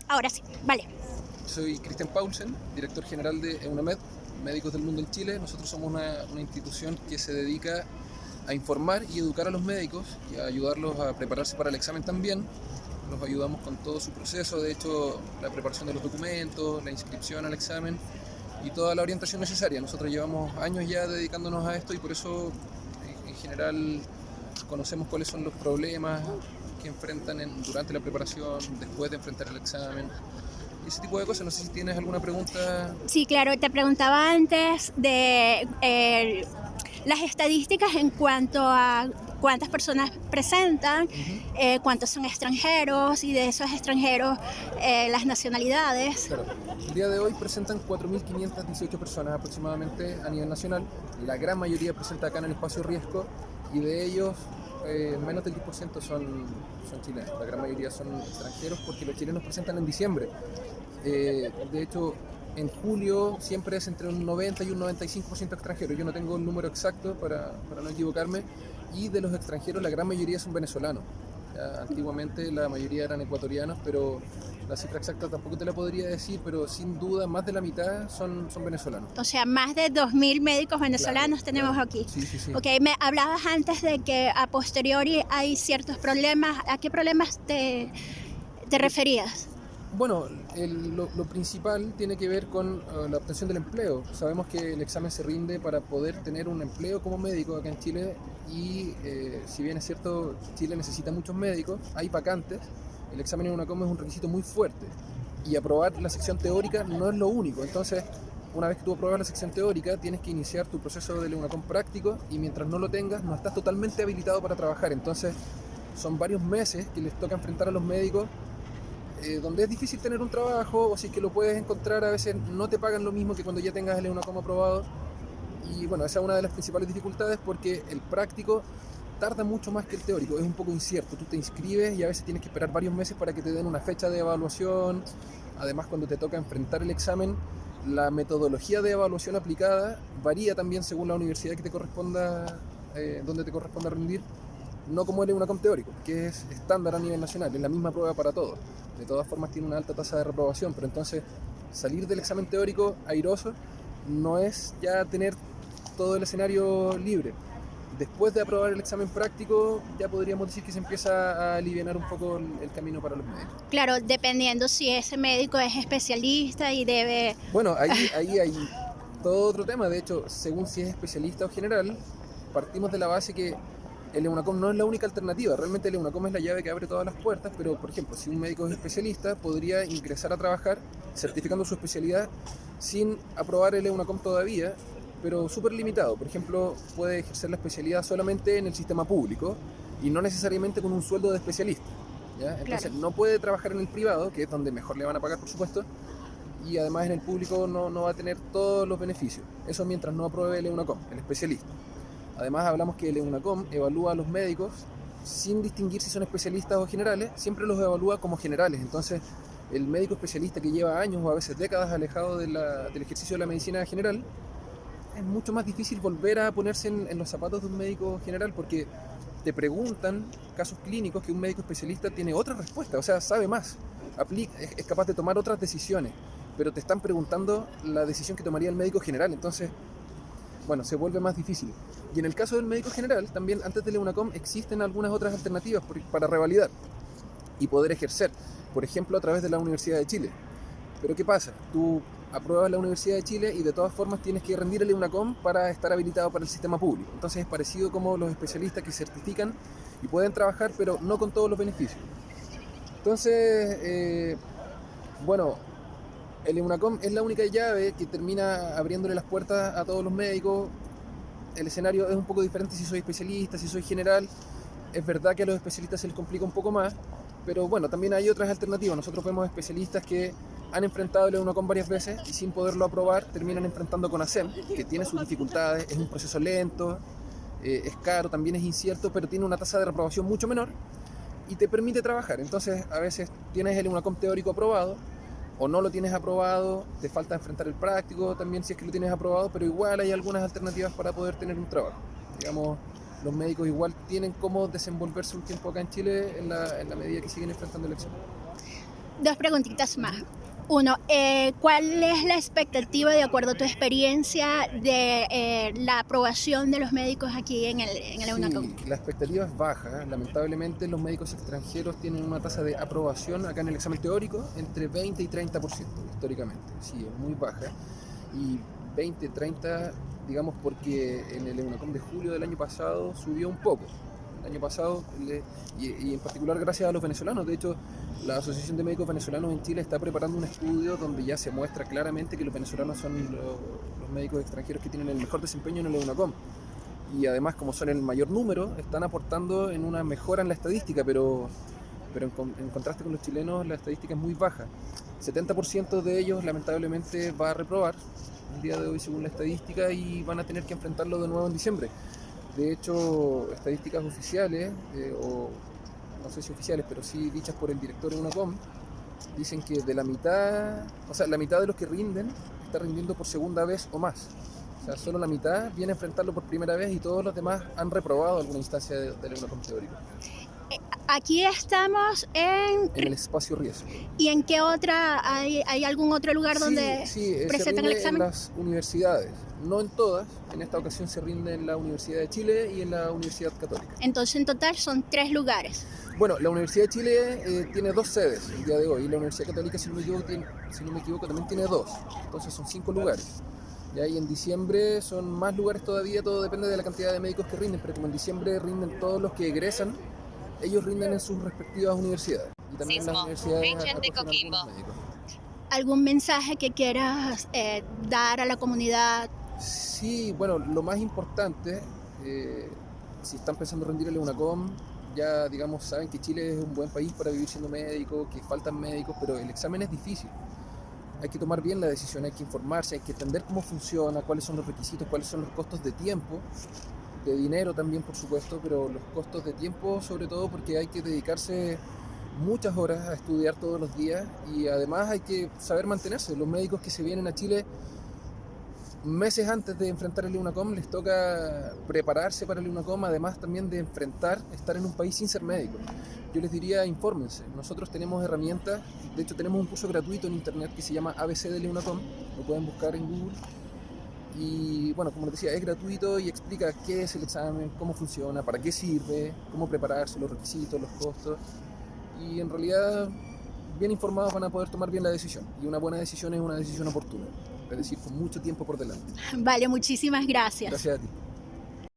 Ahora sí, vale. Soy Cristian Paulsen, director general de EUNAMED, Médicos del Mundo en Chile. Nosotros somos una institución que se dedica a informar y educar a los médicos y a ayudarlos a prepararse para el examen también. Los ayudamos con todo su proceso, de hecho, la preparación de los documentos, la inscripción al examen y toda la orientación necesaria. Nosotros llevamos años ya dedicándonos a esto y por eso, en general, conocemos cuáles son los problemas que enfrentan durante la preparación, después de enfrentar el examen. Y ese tipo de cosas. No sé si tienes alguna pregunta. Sí, claro, te preguntaba antes de las estadísticas en cuanto a cuántas personas presentan, Ujú. cuántos son extranjeros y de esos extranjeros las nacionalidades. Claro, el día de hoy presentan 4.518 personas aproximadamente a nivel nacional. La gran mayoría presenta acá en el espacio riesgo y de ellos menos del 10% son chilenos. La gran mayoría son extranjeros porque los chilenos presentan en diciembre. De hecho, en julio siempre es entre un 90 y un 95% extranjero. Yo no tengo el número exacto para no equivocarme. Y de los extranjeros, la gran mayoría son venezolanos. Ya, antiguamente la mayoría eran ecuatorianos, pero la cifra exacta tampoco te la podría decir, pero sin duda más de la mitad son venezolanos. O sea, más de 2.000 médicos Claro, venezolanos tenemos claro. aquí. Sí, sí, sí. Ok, me hablabas antes de que a posteriori hay ciertos problemas. ¿A qué problemas te referías? Bueno, lo principal tiene que ver con la obtención del empleo. Sabemos que el examen se rinde para poder tener un empleo como médico acá en Chile y si bien es cierto, Chile necesita muchos médicos, hay vacantes, el examen en UNACOM es un requisito muy fuerte y aprobar la sección teórica no es lo único. Entonces, una vez que tú apruebas la sección teórica, tienes que iniciar tu proceso de UNACOM práctico y mientras no lo tengas, no estás totalmente habilitado para trabajar. Entonces, son varios meses que les toca enfrentar a los médicos donde es difícil tener un trabajo o si es que lo puedes encontrar a veces no te pagan lo mismo que cuando ya tengas el EUNACOM aprobado y bueno, esa es una de las principales dificultades porque el práctico tarda mucho más que el teórico, es un poco incierto, tú te inscribes y a veces tienes que esperar varios meses para que te den una fecha de evaluación, además cuando te toca enfrentar el examen la metodología de evaluación aplicada varía también según la universidad que te corresponda, donde te corresponda rendir, no como el EUNACOM teórico, que es estándar a nivel nacional, es la misma prueba para todos. De todas formas tiene una alta tasa de reprobación, pero entonces salir del examen teórico airoso no es ya tener todo el escenario libre. Después de aprobar el examen práctico, ya podríamos decir que se empieza a aliviar un poco el camino para los médicos. Claro, dependiendo si ese médico es especialista y debe... Bueno, ahí hay todo otro tema. De hecho, según si es especialista o general, partimos de la base que el EUNACOM no es la única alternativa. Realmente el EUNACOM es la llave que abre todas las puertas, pero por ejemplo, si un médico es especialista, podría ingresar a trabajar certificando su especialidad sin aprobar el EUNACOM todavía, pero súper limitado. Por ejemplo, puede ejercer la especialidad solamente en el sistema público y no necesariamente con un sueldo de especialista. ¿Ya? Claro. Entonces no puede trabajar en el privado, que es donde mejor le van a pagar, por supuesto, y además en el público no va a tener todos los beneficios. Eso mientras no apruebe el EUNACOM, el especialista. Además hablamos que el EUNACOM evalúa a los médicos sin distinguir si son especialistas o generales, siempre los evalúa como generales. Entonces el médico especialista que lleva años o a veces décadas alejado del ejercicio de la medicina general, es mucho más difícil volver a ponerse en los zapatos de un médico general porque te preguntan casos clínicos que un médico especialista tiene otra respuesta, o sea, sabe más, es capaz de tomar otras decisiones, pero te están preguntando la decisión que tomaría el médico general, entonces, bueno, se vuelve más difícil. Y en el caso del médico general, también antes del EUNACOM existen algunas otras alternativas para revalidar y poder ejercer, por ejemplo, a través de la Universidad de Chile. Pero ¿qué pasa? Tú apruebas la Universidad de Chile y de todas formas tienes que rendir el EUNACOM para estar habilitado para el sistema público. Entonces es parecido como los especialistas que certifican y pueden trabajar, pero no con todos los beneficios. Entonces, bueno, el EUNACOM es la única llave que termina abriéndole las puertas a todos los médicos. El escenario es un poco diferente si soy especialista, si soy general. Es verdad que a los especialistas se les complica un poco más, pero bueno, también hay otras alternativas. Nosotros vemos especialistas que han enfrentado el EUNACOM varias veces y sin poderlo aprobar terminan enfrentando con ASEM, que tiene sus dificultades, es un proceso lento, es caro, también es incierto, pero tiene una tasa de reprobación mucho menor y te permite trabajar. Entonces a veces tienes el EUNACOM teórico aprobado o no lo tienes aprobado, te falta enfrentar el práctico también si es que lo tienes aprobado, pero igual hay algunas alternativas para poder tener un trabajo. Digamos, los médicos igual tienen cómo desenvolverse un tiempo acá en Chile en la medida que siguen enfrentando el examen. Dos preguntitas más. Uno, ¿cuál es la expectativa, de acuerdo a tu experiencia, de la aprobación de los médicos aquí en el EUNACOM? Sí, la expectativa es baja. Lamentablemente los médicos extranjeros tienen una tasa de aprobación acá en el examen teórico entre 20 y 30% históricamente. Sí, es muy baja. Y 20, 30, digamos porque en el EUNACOM de julio del año pasado subió un poco. El año pasado, y en particular gracias a los venezolanos. De hecho, la Asociación de Médicos Venezolanos en Chile está preparando un estudio donde ya se muestra claramente que los venezolanos son los médicos extranjeros que tienen el mejor desempeño en el EUNACOM. Y además, como son el mayor número, están aportando en una mejora en la estadística, pero en contraste con los chilenos, la estadística es muy baja. 70% de ellos lamentablemente va a reprobar el día de hoy según la estadística y van a tener que enfrentarlo de nuevo en diciembre. De hecho, estadísticas oficiales, o no sé si oficiales, pero sí dichas por el director de UNACOM, dicen que de la mitad, o sea, la mitad de los que rinden está rindiendo por segunda vez o más. O sea, solo la mitad viene a enfrentarlo por primera vez y todos los demás han reprobado alguna instancia del UNACOM teórico. Aquí estamos en el espacio Riesgo. ¿Y en qué otra, hay algún otro lugar donde presentan el examen? En las universidades, no en todas. En esta ocasión se rinde en la Universidad de Chile y en la Universidad Católica. Entonces en total son 3 lugares. Bueno, la Universidad de Chile tiene 2 sedes el día de hoy y la Universidad Católica, si no me equivoco, también tiene 2. Entonces son 5 lugares. Y en diciembre son más lugares todavía, todo depende de la cantidad de médicos que rinden, pero como en diciembre rinden todos los que egresan, ellos rinden en sus respectivas universidades. Y también en las universidades médicos. ¿Algún mensaje que quieras dar a la comunidad? Sí, bueno, lo más importante, si están pensando rendir el EUNACOM, ya digamos saben que Chile es un buen país para vivir siendo médico, que faltan médicos, pero el examen es difícil. Hay que tomar bien la decisión, hay que informarse, hay que entender cómo funciona, cuáles son los requisitos, cuáles son los costos de tiempo, de dinero también por supuesto, pero los costos de tiempo sobre todo porque hay que dedicarse muchas horas a estudiar todos los días y además hay que saber mantenerse. Los médicos que se vienen a Chile meses antes de enfrentar el EUNACOM les toca prepararse para el EUNACOM, además también de enfrentar estar en un país sin ser médico. Yo les diría, infórmense. Nosotros tenemos herramientas, de hecho tenemos un curso gratuito en internet que se llama ABC del EUNACOM, lo pueden buscar en Google. Y bueno, como les decía, es gratuito y explica qué es el examen, cómo funciona, para qué sirve, cómo prepararse, los requisitos, los costos. Y en realidad, bien informados van a poder tomar bien la decisión. Y una buena decisión es una decisión oportuna, es decir, con mucho tiempo por delante. Vale, muchísimas gracias. Gracias a ti.